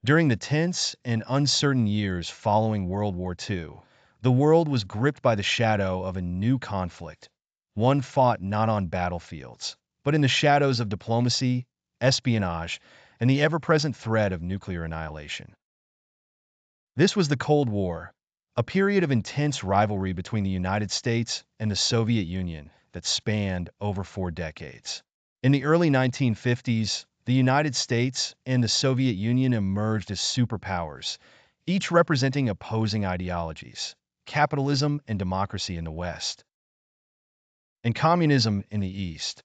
During the tense and uncertain years following World War II, the world was gripped by the shadow of a new conflict, one fought not on battlefields, but in the shadows of diplomacy, espionage, and the ever-present threat of nuclear annihilation. This was the Cold War, a period of intense rivalry between the United States and the Soviet Union that spanned over 4 decades. In the early 1950s, the United States and the Soviet Union emerged as superpowers, each representing opposing ideologies: capitalism and democracy in the West, and communism in the East.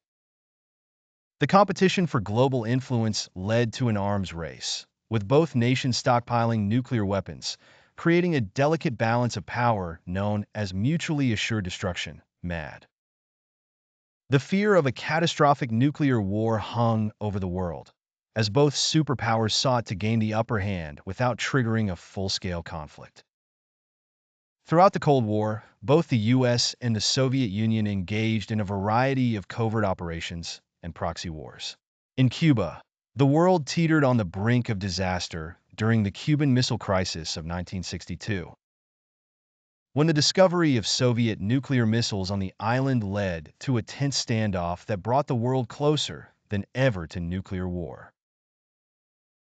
The competition for global influence led to an arms race, with both nations stockpiling nuclear weapons, creating a delicate balance of power known as mutually assured destruction, MAD. The fear of a catastrophic nuclear war hung over the world, as both superpowers sought to gain the upper hand without triggering a full-scale conflict. Throughout the Cold War, both the US and the Soviet Union engaged in a variety of covert operations and proxy wars. In Cuba, the world teetered on the brink of disaster during the Cuban Missile Crisis of 1962, when the discovery of Soviet nuclear missiles on the island led to a tense standoff that brought the world closer than ever to nuclear war.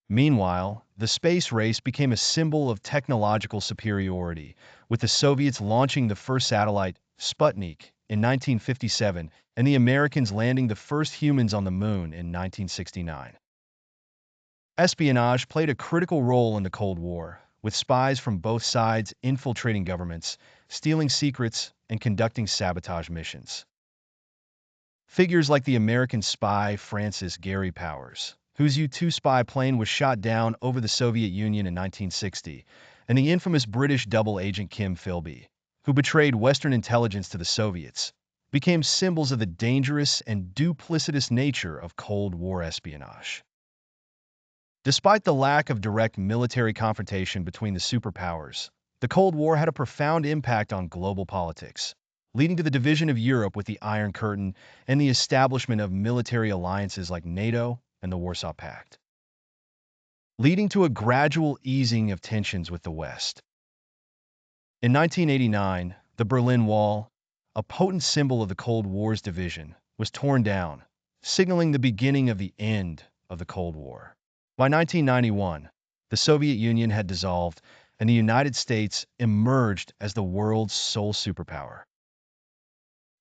Meanwhile, the space race became a symbol of technological superiority, with the Soviets launching the first satellite, Sputnik, in 1957, and the Americans landing the first humans on the moon in 1969. Espionage played a critical role in the Cold War, with spies from both sides infiltrating governments, stealing secrets, and conducting sabotage missions. Figures like the American spy Francis Gary Powers, whose U-2 spy plane was shot down over the Soviet Union in 1960, and the infamous British double agent Kim Philby, who betrayed Western intelligence to the Soviets, became symbols of the dangerous and duplicitous nature of Cold War espionage. Despite the lack of direct military confrontation between the superpowers, the Cold War had a profound impact on global politics, leading to the division of Europe with the Iron Curtain and the establishment of military alliances like NATO and the Warsaw Pact, leading to a gradual easing of tensions with the West. In 1989, the Berlin Wall, a potent symbol of the Cold War's division, was torn down, signaling the beginning of the end of the Cold War. By 1991, the Soviet Union had dissolved, and the United States emerged as the world's sole superpower.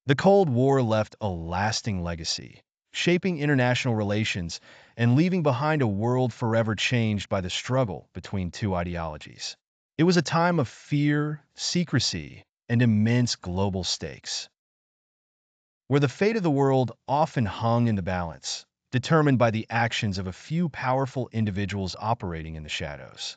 The Cold War left a lasting legacy, shaping international relations and leaving behind a world forever changed by the struggle between two ideologies. It was a time of fear, secrecy, and immense global stakes, where the fate of the world often hung in the balance, determined by the actions of a few powerful individuals operating in the shadows.